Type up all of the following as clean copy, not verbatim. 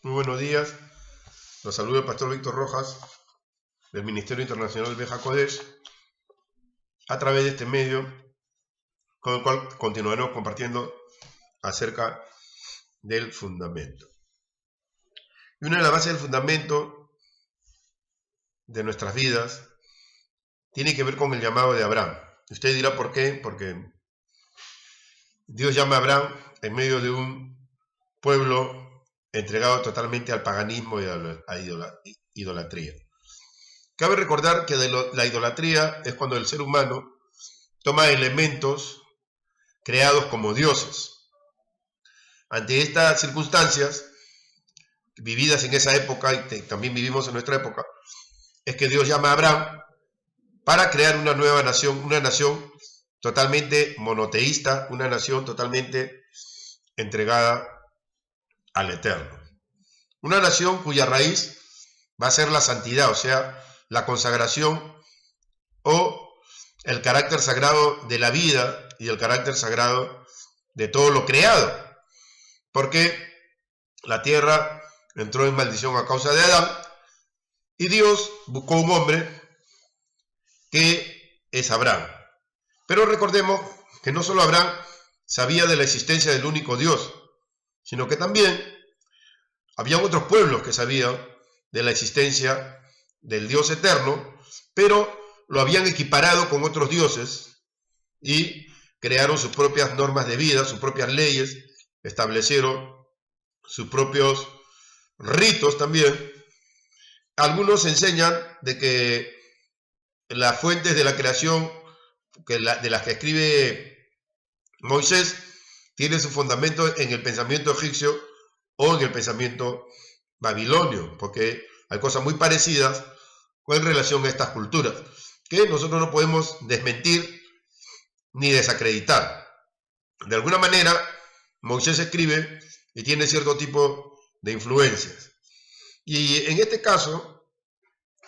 Muy buenos días. Los saluda el pastor Víctor Rojas del Ministerio Internacional Beja Kodesh a través de este medio con el cual continuaremos compartiendo acerca del fundamento. Y una de las bases del fundamento de nuestras vidas tiene que ver con el llamado de Abraham. Usted dirá ¿por qué? Porque Dios llama a Abraham en medio de un pueblo entregado totalmente al paganismo y a la idolatría. Cabe recordar que la idolatría es cuando el ser humano toma elementos creados como dioses. Ante estas circunstancias, vividas en esa época y también vivimos en nuestra época, es que Dios llama a Abraham para crear una nueva nación, una nación totalmente monoteísta, una nación totalmente entregada al Eterno. Una nación cuya raíz va a ser la santidad, o sea, la consagración o el carácter sagrado de la vida y el carácter sagrado de todo lo creado. Porque la tierra entró en maldición a causa de Adán y Dios buscó un hombre que es Abraham. Pero recordemos que no solo Abraham sabía de la existencia del único Dios, sino que también había otros pueblos que sabían de la existencia del Dios eterno, pero lo habían equiparado con otros dioses y crearon sus propias normas de vida, sus propias leyes, establecieron sus propios ritos también. Algunos enseñan de que las fuentes de la creación de las que escribe Moisés tiene su fundamento en el pensamiento egipcio o en el pensamiento babilonio, porque hay cosas muy parecidas en relación a estas culturas, que nosotros no podemos desmentir ni desacreditar. De alguna manera, Moisés escribe y tiene cierto tipo de influencias. Y en este caso,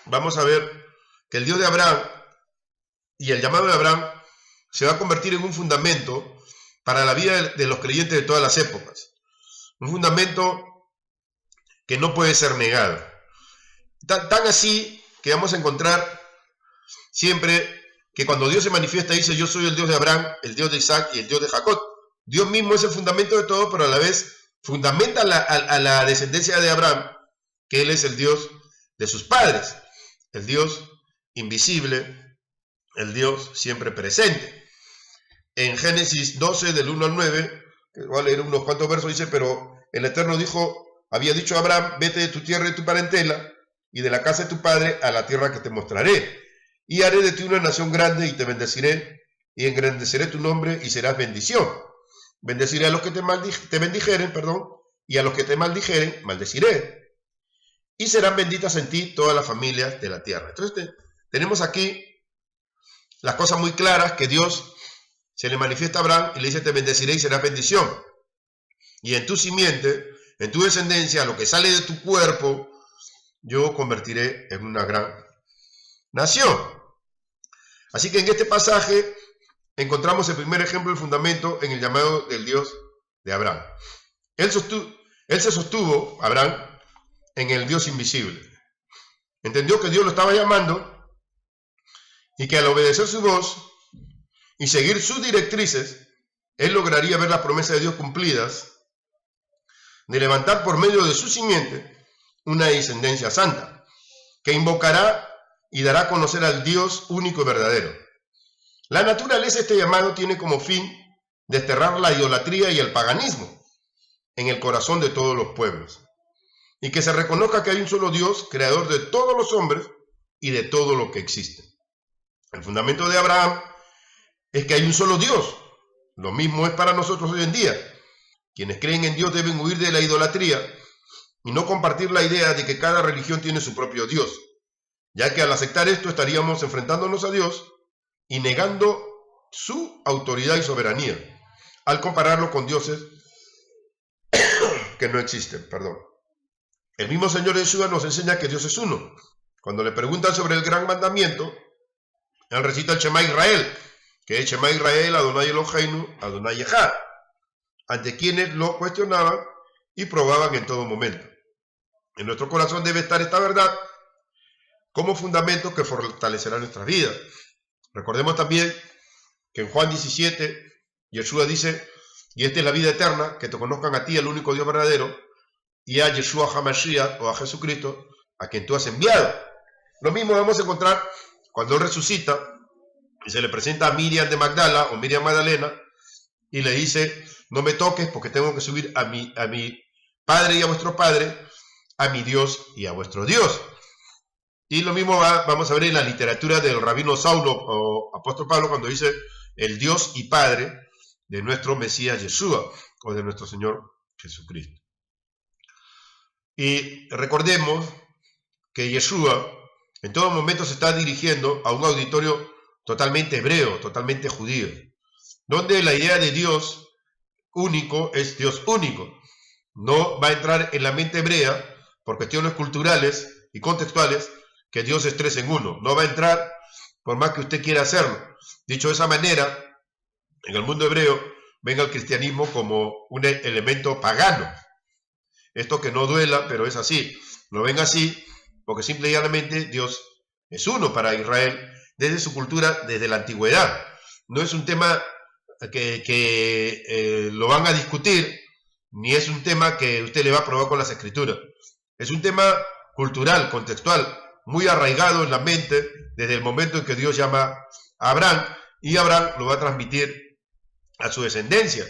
vamos a ver que el Dios de Abraham y el llamado de Abraham se va a convertir en un fundamento para la vida de los creyentes de todas las épocas. Un fundamento que no puede ser negado. Tan así que vamos a encontrar siempre que cuando Dios se manifiesta dice: yo soy el Dios de Abraham, el Dios de Isaac y el Dios de Jacob. Dios mismo es el fundamento de todo, pero a la vez fundamenta a la descendencia de Abraham, que Él es el Dios de sus padres, el Dios invisible, el Dios siempre presente. En Génesis 12, del 1 al 9, que voy a leer unos cuantos versos, dice: pero el Eterno había dicho a Abraham: vete de tu tierra y de tu parentela y de la casa de tu padre a la tierra que te mostraré, y haré de ti una nación grande y te bendeciré y engrandeceré tu nombre y serás bendición. Bendeciré a los que te bendijeren, y a los que te maldijeren, maldeciré. Y serán benditas en ti todas las familias de la tierra. Entonces tenemos aquí las cosas muy claras, que Dios se le manifiesta a Abraham y le dice: te bendeciré y serás bendición. Y en tu simiente, en tu descendencia, lo que sale de tu cuerpo, yo convertiré en una gran nación. Así que en este pasaje encontramos el primer ejemplo del fundamento en el llamado del Dios de Abraham. Él se sostuvo, Abraham, en el Dios invisible. Entendió que Dios lo estaba llamando y que al obedecer su voz y seguir sus directrices, él lograría ver las promesas de Dios cumplidas, de levantar por medio de su simiente una descendencia santa, que invocará y dará a conocer al Dios único y verdadero. La naturaleza de este llamado tiene como fin desterrar la idolatría y el paganismo en el corazón de todos los pueblos, y que se reconozca que hay un solo Dios, creador de todos los hombres y de todo lo que existe. El fundamento de Abraham es que hay un solo Dios. Lo mismo es para nosotros hoy en día. Quienes creen en Dios deben huir de la idolatría y no compartir la idea de que cada religión tiene su propio Dios, ya que al aceptar esto estaríamos enfrentándonos a Dios y negando su autoridad y soberanía, al compararlo con dioses que no existen. El mismo Señor Yeshua nos enseña que Dios es uno. Cuando le preguntan sobre el gran mandamiento, él recita el Shema Israel, que es Shema Israel, Adonai Eloheinu, Adonai Echad, ante quienes lo cuestionaban y probaban en todo momento. En nuestro corazón debe estar esta verdad como fundamento que fortalecerá nuestras vidas. Recordemos también que en Juan 17, Yeshua dice, y esta es la vida eterna, que te conozcan a ti, el único Dios verdadero, y a Yeshua HaMashiach, o a Jesucristo, a quien tú has enviado. Lo mismo vamos a encontrar cuando Él resucita, y se le presenta a Miriam de Magdala, o Miriam Magdalena, y le dice, no me toques porque tengo que subir a mi Padre y a vuestro Padre, a mi Dios y a vuestro Dios. Y lo mismo vamos a ver en la literatura del rabino Saulo o apóstol Pablo cuando dice el Dios y Padre de nuestro Mesías Yeshua o de nuestro Señor Jesucristo. Y recordemos que Yeshua en todo momento se está dirigiendo a un auditorio totalmente hebreo, totalmente judío, donde la idea de Dios único es Dios único. No va a entrar en la mente hebrea por cuestiones culturales y contextuales que Dios es tres en uno. No va a entrar por más que usted quiera hacerlo. Dicho de esa manera, en el mundo hebreo ven al cristianismo como un elemento pagano. Esto que no duela, pero es así. Lo ven así porque simple y llanamente Dios es uno para Israel desde su cultura, desde la antigüedad. No es un tema que lo van a discutir, ni es un tema que usted le va a probar con las escrituras. Es un tema cultural, contextual, muy arraigado en la mente desde el momento en que Dios llama a Abraham, y Abraham lo va a transmitir a su descendencia.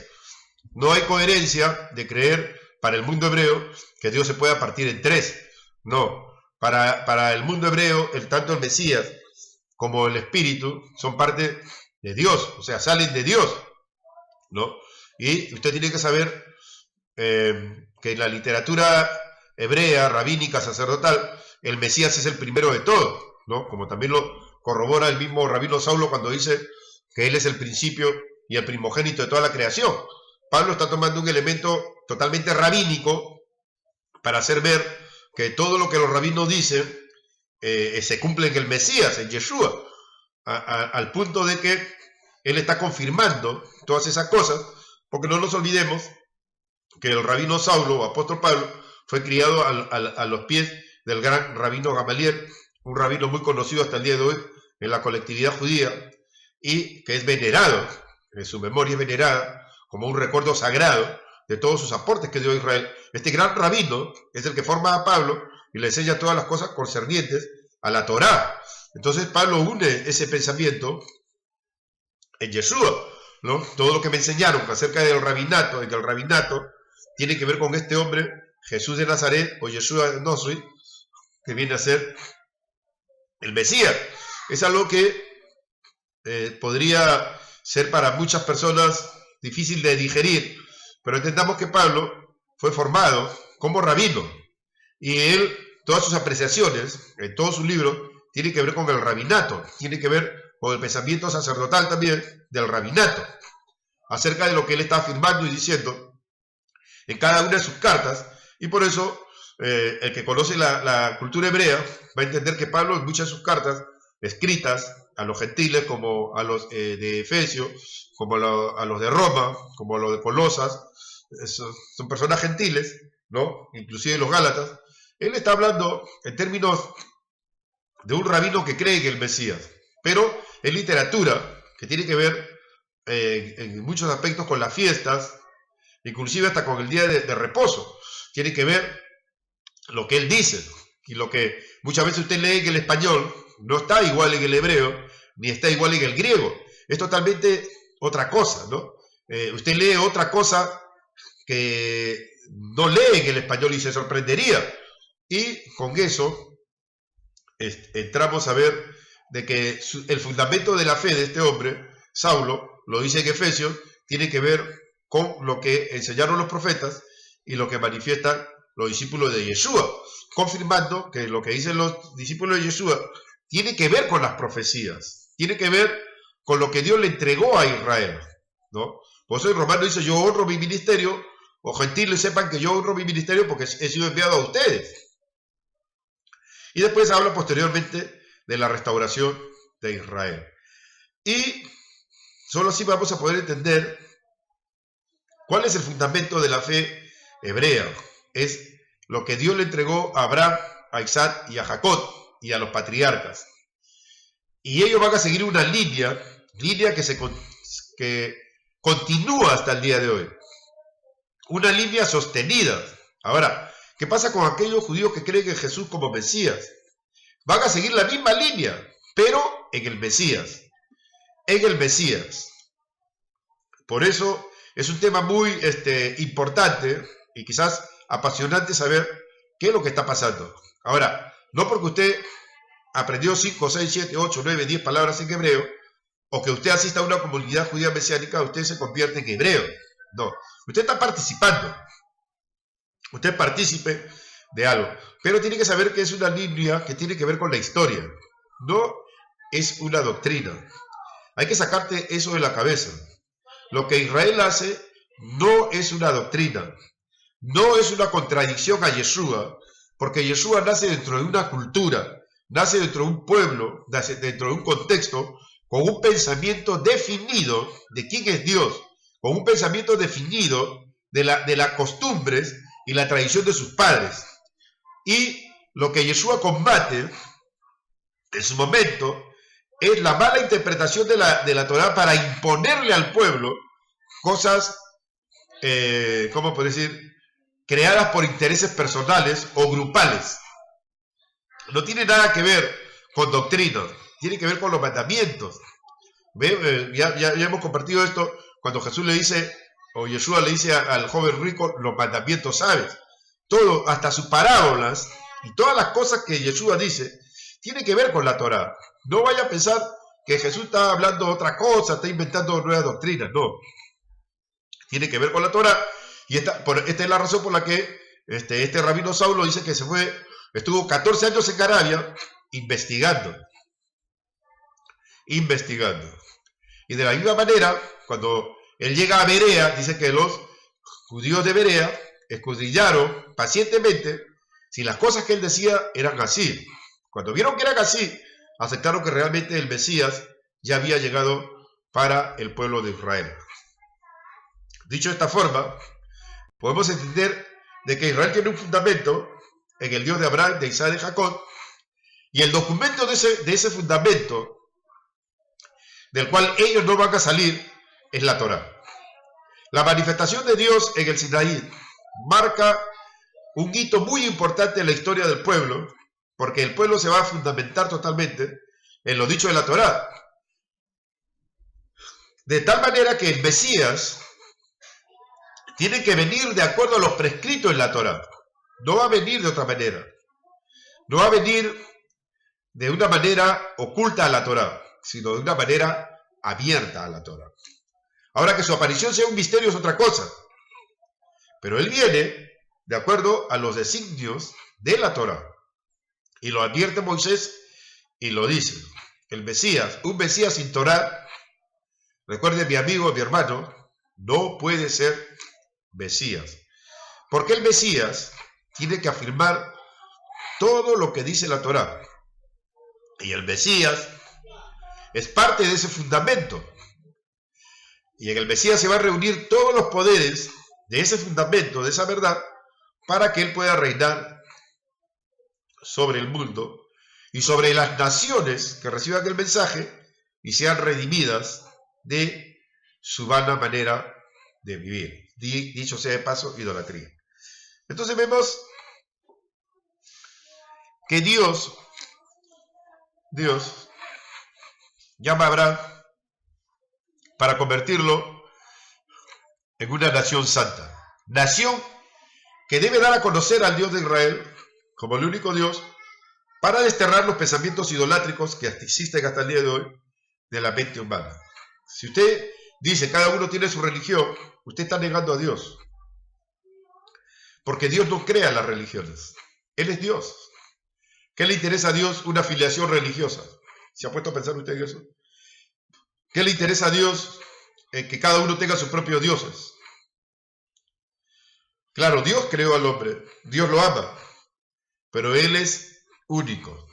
No hay coherencia de creer para el mundo hebreo que Dios se pueda partir en tres. No, para el mundo hebreo, tanto el Mesías como el Espíritu son parte de Dios, o sea, salen de Dios, ¿no? Y usted tiene que saber que en la literatura hebrea, rabínica, sacerdotal, el Mesías es el primero de todo, ¿no? Como también lo corrobora el mismo rabino Saulo cuando dice que él es el principio y el primogénito de toda la creación. Pablo está tomando un elemento totalmente rabínico para hacer ver que todo lo que los rabinos dicen se cumple en el Mesías, en Yeshua, al punto de que él está confirmando todas esas cosas, porque no nos olvidemos que el rabino Saulo, o apóstol Pablo, fue criado a los pies del gran rabino Gamaliel, un rabino muy conocido hasta el día de hoy en la colectividad judía, y que es venerado, su memoria es venerada como un recuerdo sagrado de todos sus aportes que dio a Israel. Este gran rabino es el que forma a Pablo y le enseña todas las cosas concernientes a la Torá. Entonces Pablo une ese pensamiento en Yeshua, ¿no? Todo lo que me enseñaron acerca del rabinato, y que el rabinato tiene que ver con este hombre, Jesús de Nazaret, o Yeshua de Nazaret, que viene a ser el Mesías. Es algo que podría ser para muchas personas difícil de digerir, pero entendamos que Pablo fue formado como rabino, y él, todas sus apreciaciones, en todos sus libros, tienen que ver con el rabinato, tiene que ver con el pensamiento sacerdotal también del rabinato, acerca de lo que él está afirmando y diciendo en cada una de sus cartas. Y por eso el que conoce la cultura hebrea va a entender que Pablo en muchas de sus cartas escritas a los gentiles, como a los de Efesios, como a los de Roma, como a los de Colosas, son personas gentiles, ¿no? Inclusive los Gálatas. Él está hablando en términos de un rabino que cree en el Mesías, pero en literatura que tiene que ver en muchos aspectos con las fiestas, inclusive hasta con el día de reposo. Tiene que ver lo que él dice, y lo que muchas veces usted lee en el español no está igual en el hebreo, ni está igual en el griego. Es totalmente otra cosa, ¿no? Usted lee otra cosa que no lee en el español y se sorprendería. Y con eso entramos a ver de que el fundamento de la fe de este hombre, Saulo, lo dice en Efesios, tiene que ver con lo que enseñaron los profetas y lo que manifiestan los discípulos de Yeshua, confirmando que lo que dicen los discípulos de Yeshua tiene que ver con las profecías, tiene que ver con lo que Dios le entregó a Israel, ¿no? Por eso el romano dice, yo honro mi ministerio, o gentiles sepan que yo honro mi ministerio porque he sido enviado a ustedes. Y después habla posteriormente de la restauración de Israel. Y solo así vamos a poder entender cuál es el fundamento de la fe hebrea. Es lo que Dios le entregó a Abraham, a Isaac y a Jacob y a los patriarcas. Y ellos van a seguir una línea que continúa hasta el día de hoy. Una línea sostenida. Ahora, ¿qué pasa con aquellos judíos que creen en Jesús como Mesías? Van a seguir la misma línea, pero en el Mesías. En el Mesías. Por eso es un tema muy importante y quizás apasionante saber qué es lo que está pasando. Ahora, no porque usted aprendió 5, 6, 7, 8, 9, 10 palabras en hebreo, o que usted asista a una comunidad judía mesiánica, usted se convierte en hebreo. No, usted está participando. Usted es partícipe de algo. Pero tiene que saber que es una línea que tiene que ver con la historia. No es una doctrina. Hay que sacarte eso de la cabeza. Lo que Israel hace no es una doctrina. No es una contradicción a Yeshua, porque Yeshua nace dentro de una cultura, nace dentro de un pueblo, nace dentro de un contexto, con un pensamiento definido de quién es Dios, con un pensamiento definido de las costumbres y la tradición de sus padres. Y lo que Yeshua combate en su momento es la mala interpretación de la Torá para imponerle al pueblo cosas, ¿cómo puedo decir?, creadas por intereses personales o grupales. No tiene nada que ver con doctrina, tiene que ver con los mandamientos. Ya hemos compartido esto cuando Jesús le dice, o Yeshua le dice al joven rico, los mandamientos sabes. Todo, hasta sus parábolas y todas las cosas que Yeshua dice, tiene que ver con la Torá. No vaya a pensar que Jesús está hablando otra cosa, está inventando nuevas doctrinas, no. Tiene que ver con la Torá. Y esta es la razón por la que este rabino Saulo dice que estuvo 14 años en Arabia investigando. Y de la misma manera, cuando él llega a Berea, dice que los judíos de Berea escudriñaron pacientemente si las cosas que él decía eran así. Cuando vieron que eran así, aceptaron que realmente el Mesías ya había llegado para el pueblo de Israel. Dicho de esta forma, podemos entender de que Israel tiene un fundamento en el Dios de Abraham, de Isaac y de Jacob, y el documento de ese fundamento, del cual ellos no van a salir, es la Torá. La manifestación de Dios en el Sinaí marca un hito muy importante en la historia del pueblo, porque el pueblo se va a fundamentar totalmente en lo dicho de la Torá. De tal manera que el Mesías tiene que venir de acuerdo a los prescritos en la Torá. No va a venir de otra manera. No va a venir de una manera oculta a la Torá, sino de una manera abierta a la Torá. Ahora, que su aparición sea un misterio es otra cosa. Pero él viene de acuerdo a los designios de la Torá. Y lo advierte Moisés y lo dice. El Mesías, un Mesías sin Torá, recuerde mi amigo, mi hermano, no puede ser Mesías. Porque el Mesías tiene que afirmar todo lo que dice la Torá. Y el Mesías es parte de ese fundamento. Y en el Mesías se van a reunir todos los poderes de ese fundamento, de esa verdad, para que él pueda reinar sobre el mundo y sobre las naciones que reciban el mensaje y sean redimidas de su vana manera de vivir. Dicho sea de paso, idolatría. Entonces vemos que Dios llama a Abraham para convertirlo en una nación santa. Nación que debe dar a conocer al Dios de Israel como el único Dios, para desterrar los pensamientos idolátricos que existen hasta el día de hoy de la mente humana. Si usted dice cada uno tiene su religión, usted está negando a Dios. Porque Dios no crea las religiones. Él es Dios. ¿Qué le interesa a Dios una afiliación religiosa? ¿Se ha puesto a pensar usted en eso? ¿Qué le interesa a Dios que cada uno tenga sus propios dioses? Claro, Dios creó al hombre, Dios lo ama, pero Él es único.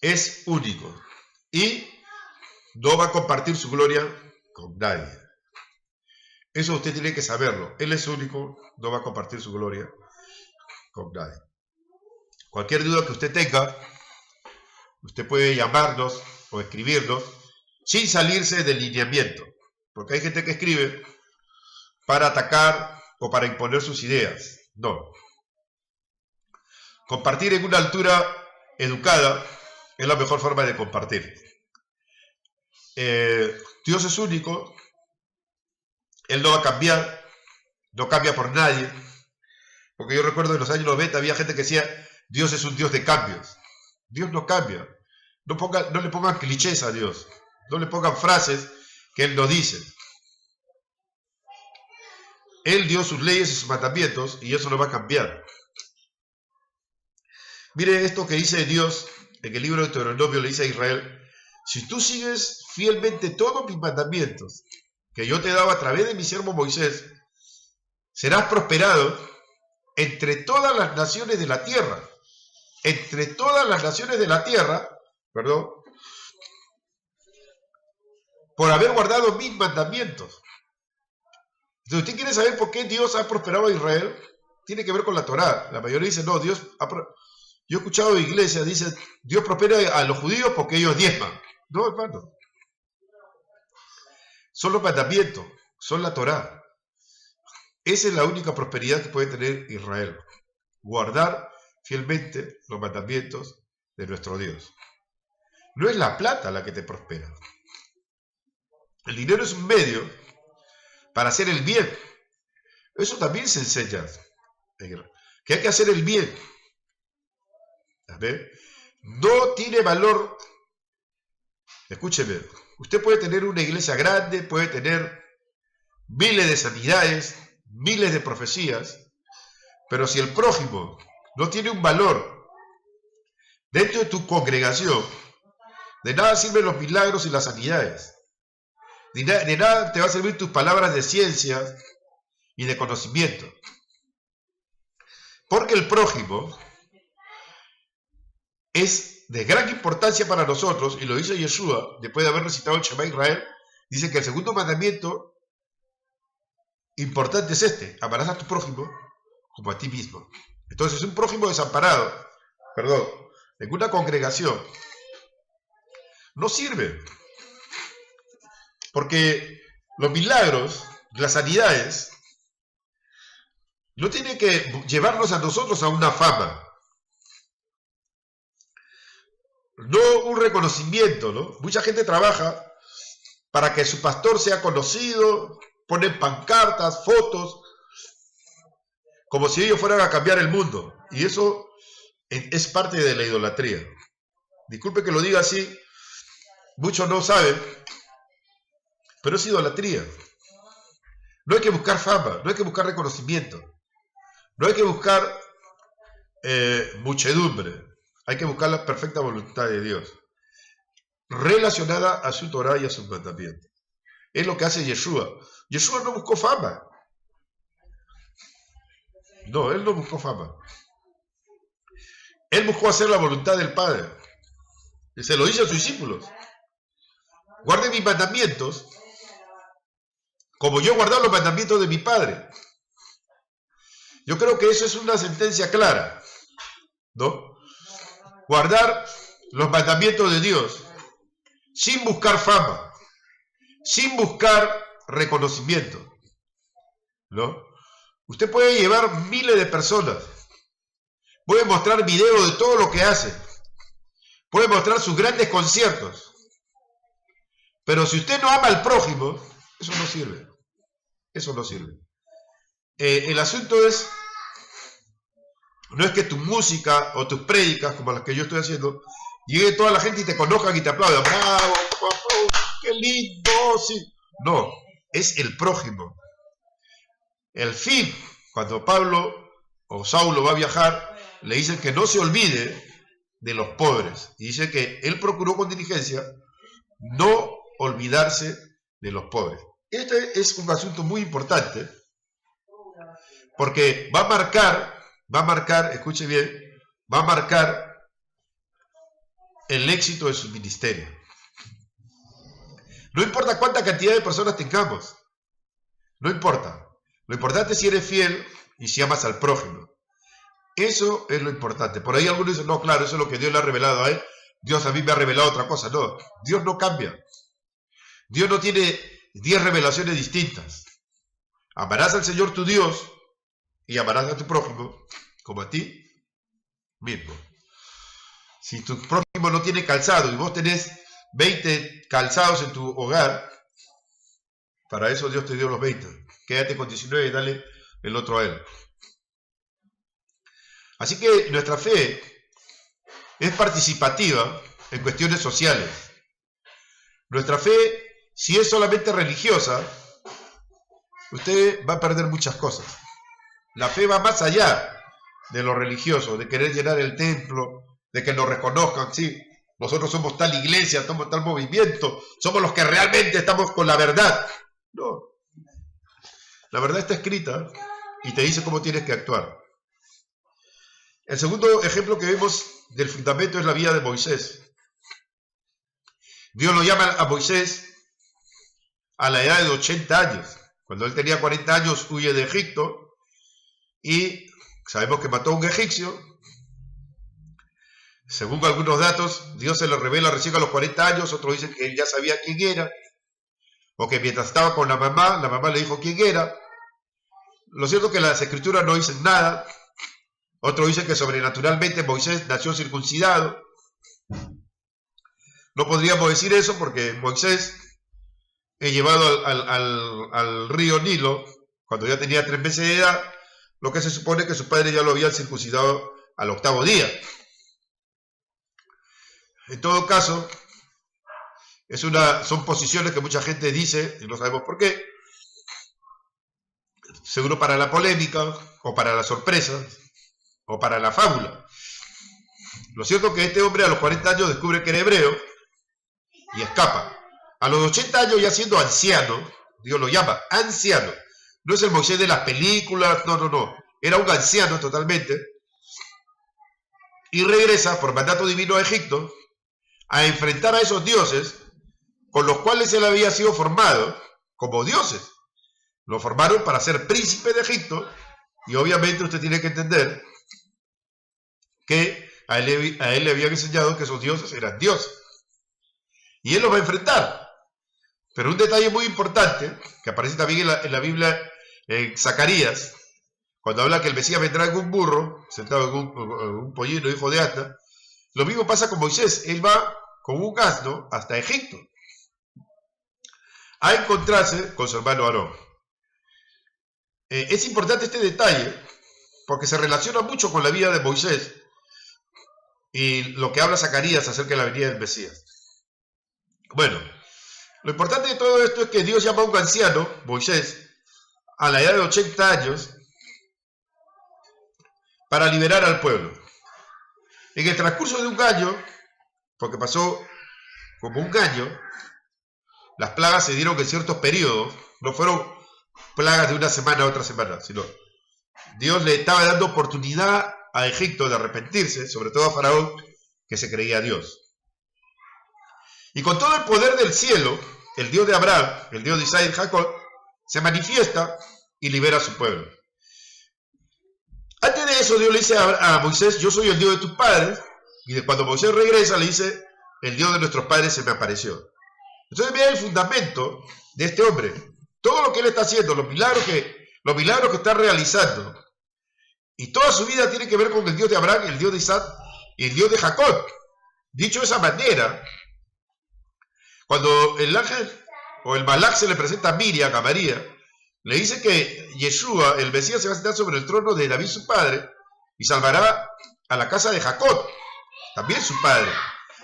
Es único. Y no va a compartir su gloria con nadie. Eso usted tiene que saberlo. Él es único, no va a compartir su gloria con nadie. Cualquier duda que usted tenga, usted puede llamarnos o escribirnos sin salirse del lineamiento. Porque hay gente que escribe para atacar o para imponer sus ideas. No. Compartir en una altura educada es la mejor forma de compartir. Dios es único. Él no va a cambiar, no cambia por nadie. Porque yo recuerdo en los años 90 había gente que decía, Dios es un Dios de cambios. Dios no cambia. No le pongan clichés a Dios. No le pongan frases que Él no dice. Él dio sus leyes y sus mandamientos y eso no va a cambiar. Mire esto que dice Dios en el libro de Deuteronomio, le dice a Israel, si tú sigues fielmente todos mis mandamientos que yo te he dado a través de mi siervo Moisés, serás prosperado entre todas las naciones de la tierra. Entre todas las naciones de la tierra, perdón, por haber guardado mis mandamientos. Si usted quiere saber por qué Dios ha prosperado a Israel, tiene que ver con la Torá. La mayoría dice, no, Dios yo he escuchado en iglesias, dicen, Dios prospera a los judíos porque ellos diezman. No, hermano. Son los mandamientos, son la Torá. Esa es la única prosperidad que puede tener Israel. Guardar fielmente los mandamientos de nuestro Dios. No es la plata la que te prospera. El dinero es un medio para hacer el bien. Eso también se enseña. Que hay que hacer el bien. ¿Ve? No tiene valor. Escúcheme. Usted puede tener una iglesia grande, puede tener miles de sanidades, miles de profecías, pero si el prójimo no tiene un valor dentro de tu congregación, de nada sirven los milagros y las sanidades. De nada te va a servir tus palabras de ciencia y de conocimiento. Porque el prójimo es de gran importancia para nosotros, y lo dice Yeshua, después de haber recitado el Shema Israel, dice que el segundo mandamiento importante es este: amarás a tu prójimo como a ti mismo. Entonces, un prójimo desamparado, en una congregación, no sirve. Porque los milagros, las sanidades, no tienen que llevarnos a nosotros a una fama. No un reconocimiento, ¿no? Mucha gente trabaja para que su pastor sea conocido, ponen pancartas, fotos, como si ellos fueran a cambiar el mundo. Y eso es parte de la idolatría. Disculpe que lo diga así, muchos no saben, pero es idolatría. No hay que buscar fama, no hay que buscar reconocimiento, no hay que buscar muchedumbre. Hay que buscar la perfecta voluntad de Dios, relacionada a su Torah y a sus mandamientos. Es lo que hace Yeshua. Yeshua no buscó fama. No, él no buscó fama. Él buscó hacer la voluntad del Padre. Y se lo dice a sus discípulos. Guarden mis mandamientos, como yo he guardado los mandamientos de mi Padre. Yo creo que eso es una sentencia clara, ¿no? Guardar los mandamientos de Dios sin buscar fama, sin buscar reconocimiento, ¿no? Usted puede llevar miles de personas, puede mostrar videos de todo lo que hace, puede mostrar sus grandes conciertos, pero si usted no ama al prójimo, eso no sirve. Eso no sirve. El asunto no es que tu música o tus prédicas, como las que yo estoy haciendo, llegue toda la gente y te conozcan y te aplaudan. ¡Bravo! ¡Qué lindo! Sí. No, es el prójimo. El fin, cuando Pablo o Saulo va a viajar, le dicen que no se olvide de los pobres. Y dice que él procuró con diligencia no olvidarse de los pobres. Este es un asunto muy importante, porque va a marcar, escuche bien, va a marcar el éxito de su ministerio. No importa cuánta cantidad de personas tengamos, No importa. Lo importante es si eres fiel y si amas al prójimo. Eso es lo importante. Por ahí algunos dicen, no, claro, eso es lo que Dios le ha revelado a él. Dios a mí me ha revelado otra cosa. No, Dios no cambia. Dios no tiene 10 revelaciones distintas. Amarás al Señor tu Dios y amarás a tu prójimo como a ti mismo. Si tu prójimo no tiene calzado y vos tenés 20 calzados en tu hogar, para eso Dios te dio los 20. Quédate con 19 y dale el otro a él. Así que nuestra fe es participativa en cuestiones sociales. Nuestra fe, si es solamente religiosa, usted va a perder muchas cosas. La fe va más allá de lo religioso, de querer llenar el templo, de que nos reconozcan, sí, nosotros somos tal iglesia, somos tal movimiento, somos los que realmente estamos con la verdad. No. La verdad está escrita y te dice cómo tienes que actuar. El segundo ejemplo que vemos del fundamento es la vida de Moisés. Dios lo llama a Moisés a la edad de 80 años. Cuando él tenía 40 años huye de Egipto y sabemos que mató a un egipcio. Según algunos datos, Dios se lo revela recién a los 40 años, otros dicen que él ya sabía quién era, o que mientras estaba con la mamá le dijo quién era. Lo cierto es que las escrituras no dicen nada. Otros dicen que sobrenaturalmente Moisés nació circuncidado. No podríamos decir eso porque Moisés es llevado al río Nilo cuando ya tenía 3 meses de edad, lo que se supone que su padre ya lo había circuncidado al 8º día. En todo caso, son posiciones que mucha gente dice, y no sabemos por qué, seguro para la polémica, o para la sorpresa, o para la fábula. Lo cierto es que este hombre a los 40 años descubre que era hebreo, y escapa. A los 80 años, ya siendo anciano, Dios lo llama anciano, no es el Moisés de las películas, no, era un anciano totalmente, y regresa por mandato divino a Egipto, a enfrentar a esos dioses con los cuales él había sido formado como dioses. Lo formaron para ser príncipe de Egipto y obviamente usted tiene que entender que a él le habían enseñado que esos dioses eran dioses. Y él los va a enfrentar. Pero un detalle muy importante, que aparece también en la Biblia, en Zacarías, cuando habla que el Mesías vendrá en un burro, sentado en un pollino, hijo de Asta. Lo mismo pasa con Moisés, él va con un asno hasta Egipto a encontrarse con su hermano Aarón. Es importante este detalle porque se relaciona mucho con la vida de Moisés y lo que habla Zacarías acerca de la venida del Mesías. Bueno, lo importante de todo esto es que Dios llama a un anciano, Moisés, a la edad de 80 años para liberar al pueblo. En el transcurso de un año, porque pasó como un año, las plagas se dieron en ciertos periodos, no fueron plagas de una semana a otra semana, sino Dios le estaba dando oportunidad a Egipto de arrepentirse, sobre todo a Faraón, que se creía Dios. Y con todo el poder del cielo, el Dios de Abraham, el Dios de Isaac y de Jacob, se manifiesta y libera a su pueblo. Antes de eso, Dios le dice a Moisés, yo soy el Dios de tus padres, y cuando Moisés regresa le dice, el Dios de nuestros padres se me apareció. Entonces mira el fundamento de este hombre, todo lo que él está haciendo, los milagros que está realizando, y toda su vida tiene que ver con el Dios de Abraham, el Dios de Isaac y el Dios de Jacob. Dicho de esa manera, cuando el ángel o el Malach se le presenta a Miriam, a María, le dice que Yeshua, el Mesías, se va a sentar sobre el trono de David su padre y salvará a la casa de Jacob, también su padre.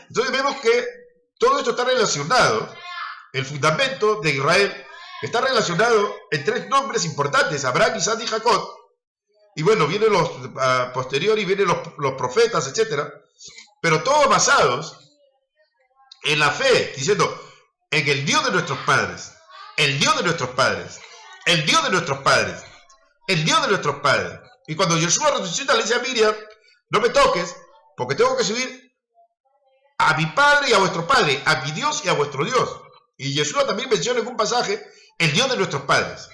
Entonces vemos que todo esto está relacionado, el fundamento de Israel está relacionado en 3 nombres importantes, Abraham, Isaac y Jacob. Y bueno, vienen los posteriores, vienen los profetas, etc. Pero todos basados en la fe, diciendo, en el Dios de nuestros padres, el Dios de nuestros padres, el Dios de nuestros padres, el Dios de nuestros padres. Y cuando Yeshua resucita le dice a Miriam, no me toques, porque tengo que subir a mi padre y a vuestro padre, a mi Dios y a vuestro Dios. Y Yeshua también menciona en un pasaje, el Dios de nuestros padres.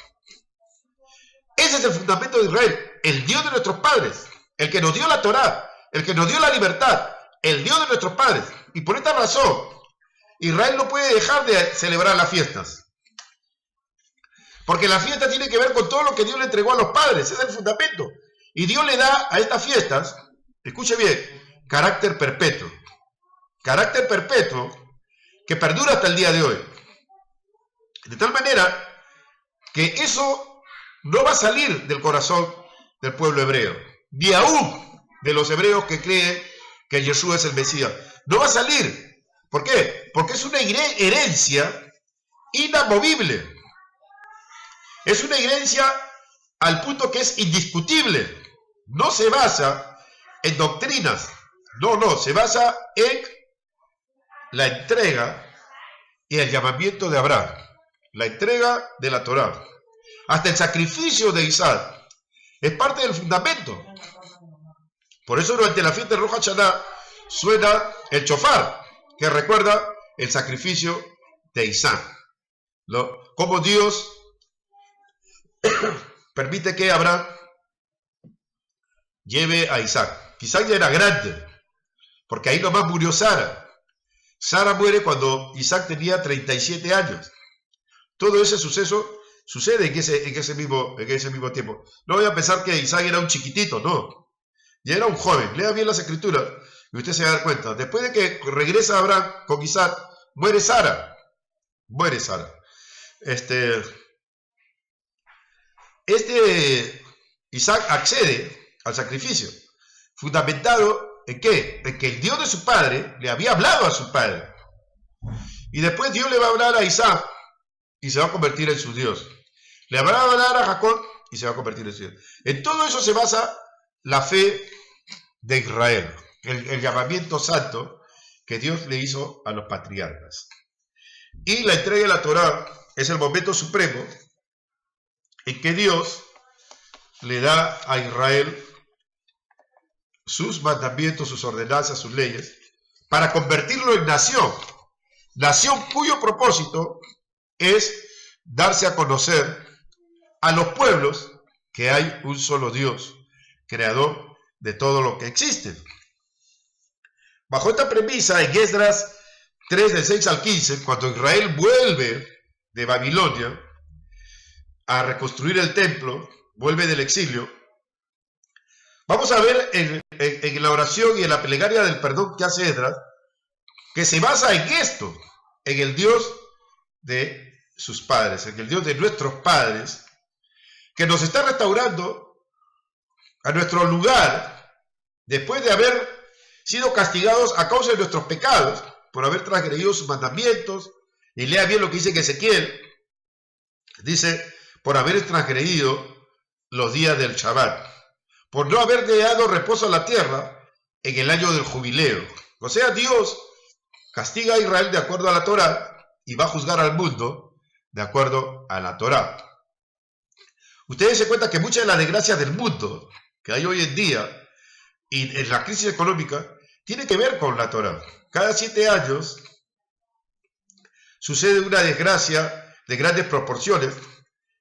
Ese es el fundamento de Israel, el Dios de nuestros padres, el que nos dio la Torá, el que nos dio la libertad, el Dios de nuestros padres. Y por esta razón, Israel no puede dejar de celebrar las fiestas. Porque la fiesta tiene que ver con todo lo que Dios le entregó a los padres, ese es el fundamento. Y Dios le da a estas fiestas, escuche bien, carácter perpetuo. Carácter perpetuo que perdura hasta el día de hoy. De tal manera que eso no va a salir del corazón del pueblo hebreo, ni aún de los hebreos que creen que Yeshua es el Mesías. No va a salir. ¿Por qué? Porque es una herencia inamovible. Es una herencia al punto que es indiscutible. No se basa en doctrinas. No, se basa en la entrega y el llamamiento de Abraham. La entrega de la Torá. Hasta el sacrificio de Isaac. Es parte del fundamento. Por eso durante la fiesta de Rosh Hashanah suena el shofar, que recuerda el sacrificio de Isaac. ¿No? Como Dios permite que Abraham lleve a Isaac. Isaac ya era grande, porque ahí nomás murió Sara. Sara muere cuando Isaac tenía 37 años. Todo ese suceso sucede en ese mismo tiempo. No voy a pensar que Isaac era un chiquitito, no. Ya era un joven. Lea bien las escrituras y usted se va a dar cuenta. Después de que regresa Abraham con Isaac, muere Sara. Muere Sara. Isaac accede al sacrificio, fundamentado ¿en qué? En que el Dios de su padre le había hablado a su padre. Y después Dios le va a hablar a Isaac y se va a convertir en su Dios. Le va a hablar a Jacob y se va a convertir en su Dios. En todo eso se basa la fe de Israel, el llamamiento santo que Dios le hizo a los patriarcas. Y la entrega de la Torá es el momento supremo en que Dios le da a Israel sus mandamientos, sus ordenanzas, sus leyes, para convertirlo en nación. Nación cuyo propósito es darse a conocer a los pueblos que hay un solo Dios, creador de todo lo que existe. Bajo esta premisa, en Esdras 3, del 6 al 15, cuando Israel vuelve de Babilonia a reconstruir el templo, vuelve del exilio, vamos a ver en la oración y en la plegaria del perdón que hace Esdras, que se basa en esto, en el Dios de sus padres, en el Dios de nuestros padres, que nos está restaurando a nuestro lugar después de haber sido castigados a causa de nuestros pecados, por haber transgredido sus mandamientos. Y lea bien lo que dice en Ezequiel, dice, por haber transgredido los días del Shabbat, por no haber dado reposo a la tierra en el año del jubileo. O sea, Dios castiga a Israel de acuerdo a la Torá y va a juzgar al mundo de acuerdo a la Torá. Ustedes se cuentan que muchas de las desgracias del mundo que hay hoy en día y en la crisis económica tiene que ver con la Torá. Cada 7 años sucede una desgracia de grandes proporciones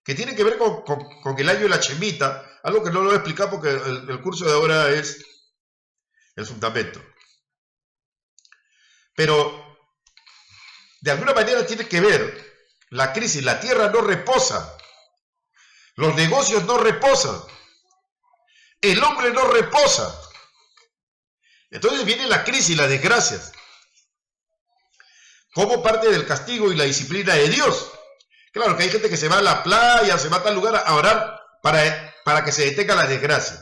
que tiene que ver con el año de la Shemitah, algo que no lo voy a explicar porque el curso de ahora es el fundamento. Pero de alguna manera tiene que ver la crisis, la tierra no reposa, los negocios no reposan, el hombre no reposa. Entonces viene la crisis, las desgracias, como parte del castigo y la disciplina de Dios. Claro que hay gente que se va a la playa, se va a tal lugar a orar para que se detenga la desgracia,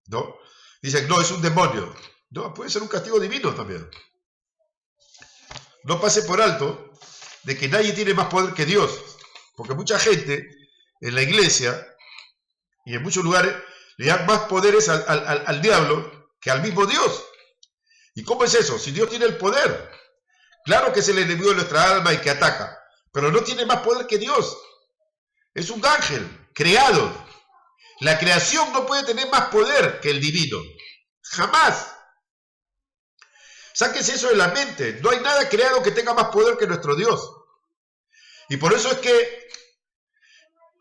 ¿no? Dicen, no, es un demonio. No, puede ser un castigo divino también. No pase por alto de que nadie tiene más poder que Dios, porque mucha gente en la iglesia y en muchos lugares le dan más poderes al diablo que al mismo Dios. ¿Y cómo es eso? Si Dios tiene el poder, claro que es el enemigo de nuestra alma y que ataca, pero no tiene más poder que Dios. Es un ángel creado. La creación no puede tener más poder que el divino. Jamás. Sáquense eso de la mente. No hay nada creado que tenga más poder que nuestro Dios. Y por eso es que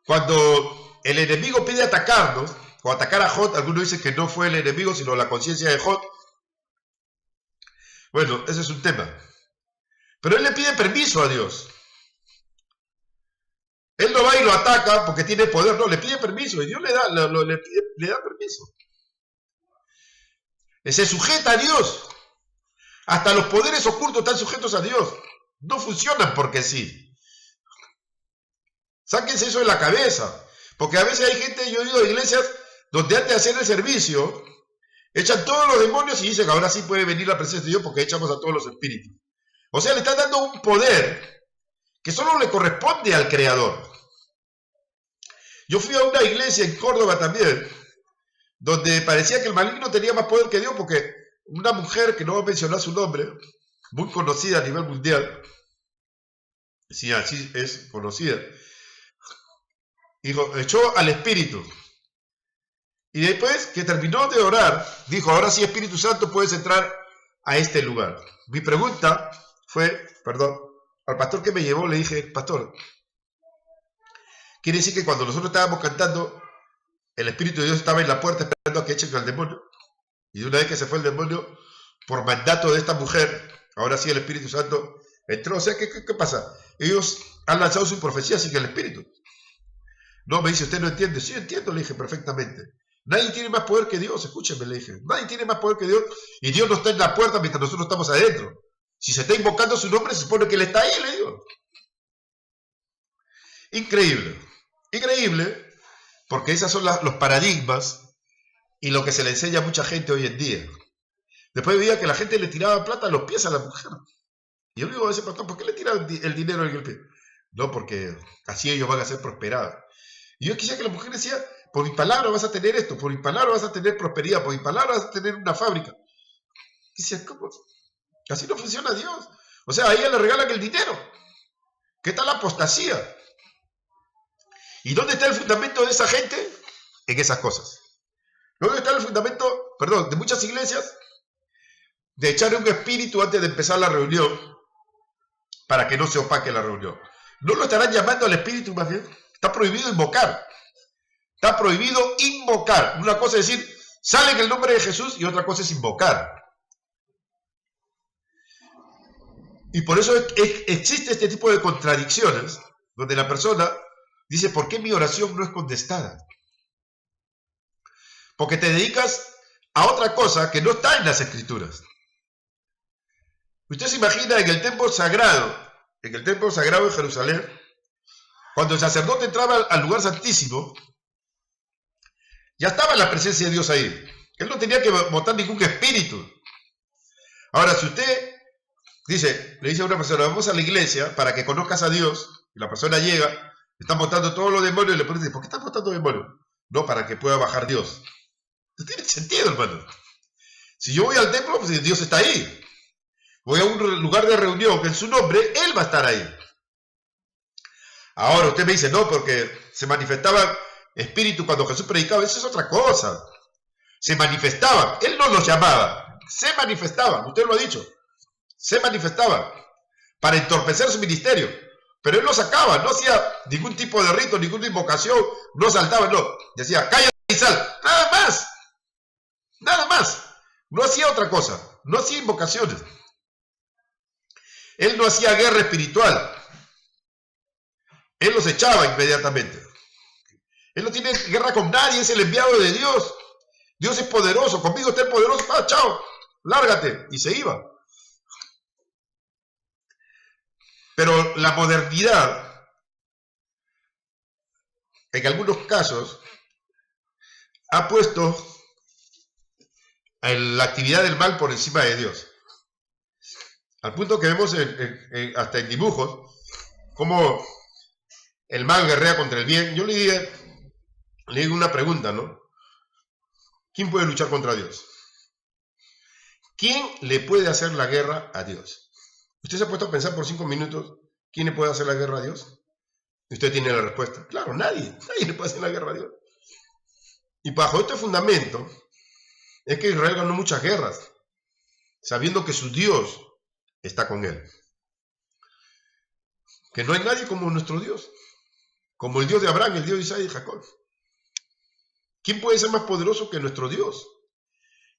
cuando el enemigo pide atacarnos, o atacar a Jod, algunos dicen que no fue el enemigo, sino la conciencia de Jod. Bueno, ese es un tema. Pero él le pide permiso a Dios. Él no va y lo ataca porque tiene poder, no, le pide permiso, y Dios le da permiso. Se sujeta a Dios. Hasta los poderes ocultos están sujetos a Dios. No funcionan porque sí. Sáquense eso de la cabeza. Porque a veces hay gente, yo he ido a iglesias donde antes de hacer el servicio, echan todos los demonios y dicen que ahora sí puede venir la presencia de Dios porque echamos a todos los espíritus. O sea, le están dando un poder que solo le corresponde al Creador. Yo fui a una iglesia en Córdoba también, donde parecía que el maligno tenía más poder que Dios, porque una mujer, que no voy a mencionar su nombre, muy conocida a nivel mundial, sí, así es conocida, dijo, echó al espíritu. Y después que terminó de orar, dijo, ahora sí, Espíritu Santo, puedes entrar a este lugar. Mi pregunta fue, al pastor que me llevó, le dije, pastor, quiere decir que cuando nosotros estábamos cantando, el Espíritu de Dios estaba en la puerta esperando a que echen al demonio. Y de una vez que se fue el demonio, por mandato de esta mujer, ahora sí el Espíritu Santo entró. O sea, ¿qué pasa? Ellos han lanzado su profecía sin el Espíritu. No, me dice, ¿usted no entiende? Sí, entiendo, le dije perfectamente. Nadie tiene más poder que Dios, escúcheme, le dije. Nadie tiene más poder que Dios, y Dios no está en la puerta mientras nosotros estamos adentro. Si se está invocando su nombre, se supone que Él está ahí, le digo. Increíble, increíble, porque esos son los paradigmas y lo que se le enseña a mucha gente hoy en día. Después veía que la gente le tiraba plata a los pies a la mujer. Y yo le digo a ese pastor, ¿por qué le tiran el dinero en el pie? No, porque así ellos van a ser prosperados. Y yo quisiera que la mujer decía, por mi palabra vas a tener esto, por mi palabra vas a tener prosperidad, por mi palabra vas a tener una fábrica. Y decía, ¿cómo? Así no funciona Dios. O sea, a ella le regalan el dinero. ¿Qué tal la apostasía? ¿Y dónde está el fundamento de esa gente? En esas cosas. ¿Dónde está el fundamento, de muchas iglesias? De echar un espíritu antes de empezar la reunión, para que no se opaque la reunión. ¿No lo estarán llamando al espíritu más bien? Está prohibido invocar. Está prohibido invocar. Una cosa es decir, sale en el nombre de Jesús, y otra cosa es invocar. Y por eso existe este tipo de contradicciones, donde la persona dice, ¿por qué mi oración no es contestada? Porque te dedicas a otra cosa que no está en las Escrituras. Usted se imagina en el templo sagrado de Jerusalén, cuando el sacerdote entraba al lugar santísimo, ya estaba la presencia de Dios ahí. Él no tenía que botar ningún espíritu. Ahora, si usted le dice a una persona, vamos a la iglesia para que conozcas a Dios, y la persona llega, están botando todos los demonios, y le pregunta, ¿por qué están botando demonios? No, para que pueda bajar Dios. No tiene sentido, hermano. Si yo voy al templo, pues Dios está ahí. Voy a un lugar de reunión en su nombre, Él va a estar ahí. Ahora usted me dice, no, porque se manifestaban espíritus cuando Jesús predicaba. Eso es otra cosa. Se manifestaban. Él no los llamaba. Se manifestaban. Usted lo ha dicho. Se manifestaban para entorpecer su ministerio. Pero Él los sacaba. No hacía ningún tipo de rito, ninguna invocación. No saltaba, no. Decía, cállate y sal. Nada más. Nada más. No hacía otra cosa. No hacía invocaciones. Él no hacía guerra espiritual. Él los echaba inmediatamente. Él no tiene guerra con nadie, es el enviado de Dios. Dios es poderoso, conmigo está el poderoso. Ah, chao, lárgate. Y se iba. Pero la modernidad, en algunos casos, ha puesto la actividad del mal por encima de Dios. Al punto que vemos hasta en dibujos, cómo el mal guerrea contra el bien. Yo le digo una pregunta, ¿no? ¿Quién puede luchar contra Dios? ¿Quién le puede hacer la guerra a Dios? ¿Usted se ha puesto a pensar por 5 minutos quién le puede hacer la guerra a Dios? Usted tiene la respuesta. Claro, nadie le puede hacer la guerra a Dios. Y bajo este fundamento es que Israel ganó muchas guerras, sabiendo que su Dios está con él. Que no hay nadie como nuestro Dios, como el Dios de Abraham, el Dios de Isaac y Jacob. ¿Quién puede ser más poderoso que nuestro Dios?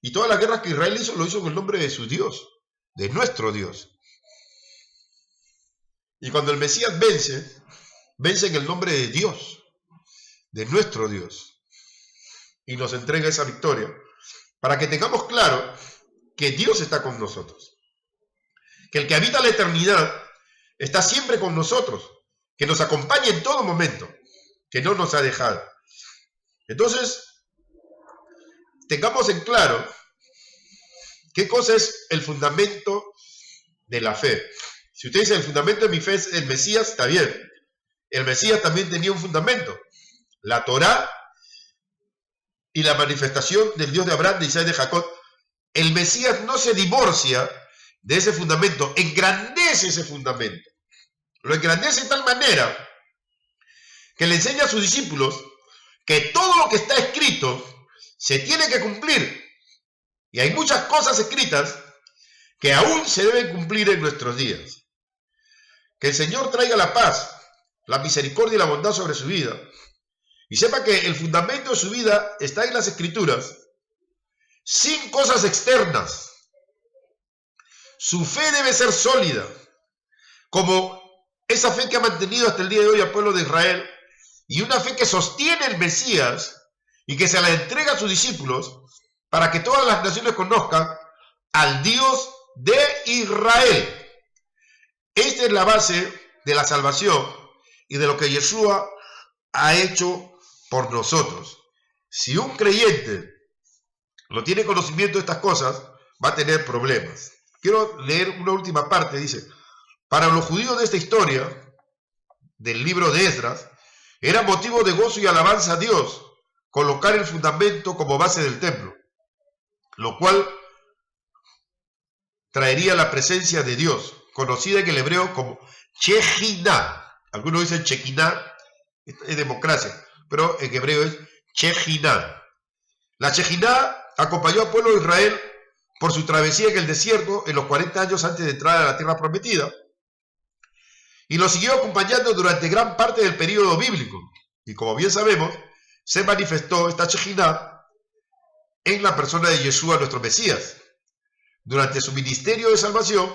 Y todas las guerras que Israel hizo, lo hizo en el nombre de su Dios, de nuestro Dios. Y cuando el Mesías vence en el nombre de Dios, de nuestro Dios, y nos entrega esa victoria, para que tengamos claro que Dios está con nosotros, que el que habita la eternidad está siempre con nosotros, que nos acompaña en todo momento, que no nos ha dejado. Entonces, tengamos en claro qué cosa es el fundamento de la fe. Si usted dice el fundamento de mi fe es el Mesías, está bien. El Mesías también tenía un fundamento, la Torá y la manifestación del Dios de Abraham, de Isaac y de Jacob. El Mesías no se divorcia de ese fundamento, engrandece ese fundamento. Lo engrandece de tal manera que le enseña a sus discípulos que todo lo que está escrito se tiene que cumplir. Y hay muchas cosas escritas que aún se deben cumplir en nuestros días. Que el Señor traiga la paz, la misericordia y la bondad sobre su vida. Y sepa que el fundamento de su vida está en las Escrituras, sin cosas externas. Su fe debe ser sólida, como esa fe que ha mantenido hasta el día de hoy al pueblo de Israel, y una fe que sostiene el Mesías y que se la entrega a sus discípulos para que todas las naciones conozcan al Dios de Israel. Esta es la base de la salvación y de lo que Yeshua ha hecho por nosotros. Si un creyente no tiene conocimiento de estas cosas, va a tener problemas. Quiero leer una última parte, dice: para los judíos de esta historia, del libro de Esdras, era motivo de gozo y alabanza a Dios colocar el fundamento como base del templo, lo cual traería la presencia de Dios, conocida en el hebreo como Shekinah. Algunos dicen Shekinah, es democracia, pero en hebreo es Shekinah. La Shekinah acompañó al pueblo de Israel por su travesía en el desierto en los 40 años antes de entrar a la tierra prometida, y lo siguió acompañando durante gran parte del período bíblico. Y como bien sabemos, se manifestó esta Shekinah en la persona de Yeshua, nuestro Mesías, durante su ministerio de salvación,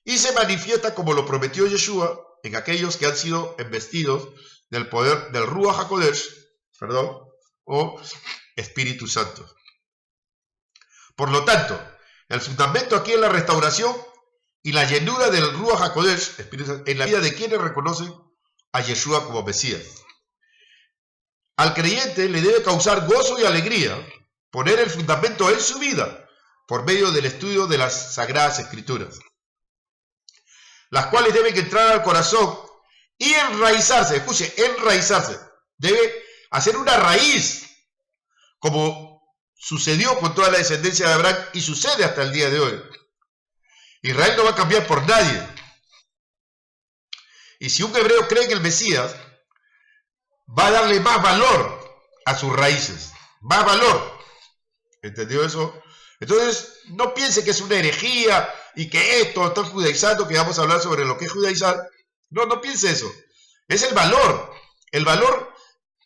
y se manifiesta como lo prometió Yeshua en aquellos que han sido embestidos del poder del Ruach HaKodesh, o Espíritu Santo. Por lo tanto, el fundamento aquí es la restauración y la llenura del Ruach HaKodesh en la vida de quienes reconocen a Yeshua como Mesías. Al creyente le debe causar gozo y alegría poner el fundamento en su vida por medio del estudio de las Sagradas Escrituras, las cuales deben entrar al corazón y enraizarse. Escuche, enraizarse. Debe hacer una raíz, como sucedió con toda la descendencia de Abraham y sucede hasta el día de hoy. Israel no va a cambiar por nadie. Y si un hebreo cree en el Mesías, va a darle más valor a sus raíces, más valor. ¿Entendió eso? Entonces, no piense que es una herejía y que esto está judaizando, que vamos a hablar sobre lo que es judaizar. No, no piense eso. Es el valor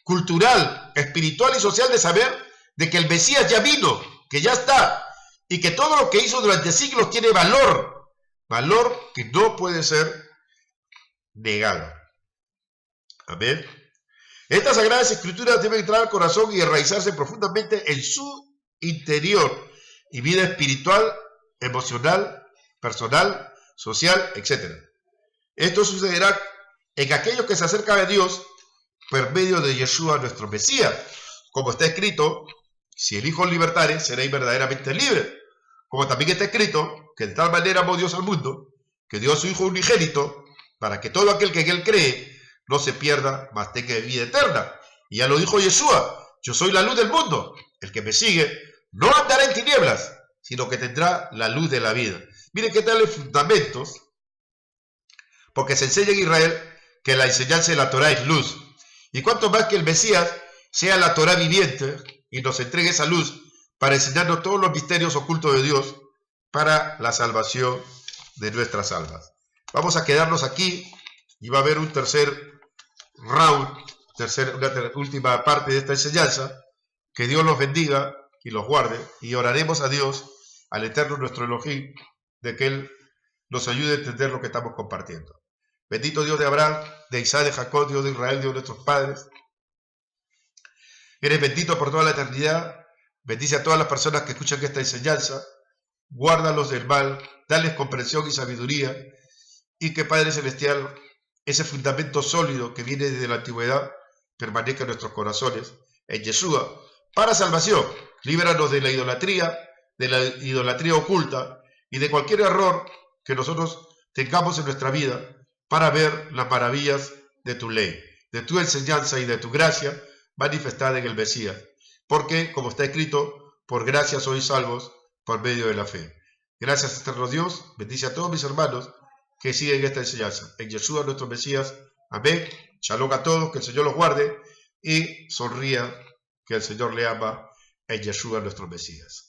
cultural, espiritual y social de saber de que el Mesías ya vino, que ya está, y que todo lo que hizo durante siglos tiene valor que no puede ser negado. Amén. Estas Sagradas Escrituras deben entrar al corazón y enraizarse profundamente en su interior y vida espiritual, emocional, personal, social, etc. Esto sucederá en aquellos que se acercan a Dios por medio de Yeshua, nuestro Mesías. Como está escrito, si el Hijo os libertare, seréis verdaderamente libres. Como también está escrito, que de tal manera amó Dios al mundo, que dio a su Hijo unigénito, para que todo aquel que en él cree no se pierda, mas tenga vida eterna. Y ya lo dijo Yeshua: yo soy la luz del mundo. El que me sigue no andará en tinieblas, sino que tendrá la luz de la vida. Miren qué tal los fundamentos, porque se enseña en Israel que la enseñanza de la Torah es luz. Y cuanto más que el Mesías sea la Torah viviente y nos entregue esa luz para enseñarnos todos los misterios ocultos de Dios para la salvación de nuestras almas. Vamos a quedarnos aquí y va a haber un tercer round, una última parte de esta enseñanza, Que Dios los bendiga y los guarde, y oraremos a Dios, al Eterno nuestro Elohim, de que Él nos ayude a entender lo que estamos compartiendo. Bendito Dios de Abraham, de Isaac, de Jacob, Dios de Israel, Dios de nuestros padres. Eres bendito por toda la eternidad. Bendice a todas las personas que escuchan esta enseñanza. Guárdalos del mal, dales comprensión y sabiduría, y que Padre Celestial, ese fundamento sólido que viene desde la antigüedad, permanezca en nuestros corazones, en Yeshua, para salvación. Líbranos de la idolatría oculta y de cualquier error que nosotros tengamos en nuestra vida para ver las maravillas de tu ley, de tu enseñanza y de tu gracia manifestada en el Mesías. Porque, como está escrito, por gracia sois salvos por medio de la fe. Gracias, eterno Dios. Bendice a todos mis hermanos que siguen esta enseñanza. En Yeshua, nuestro Mesías. Amén. Shalom a todos. Que el Señor los guarde y sonría, que el Señor le ama. En Yeshua, nuestro Mesías.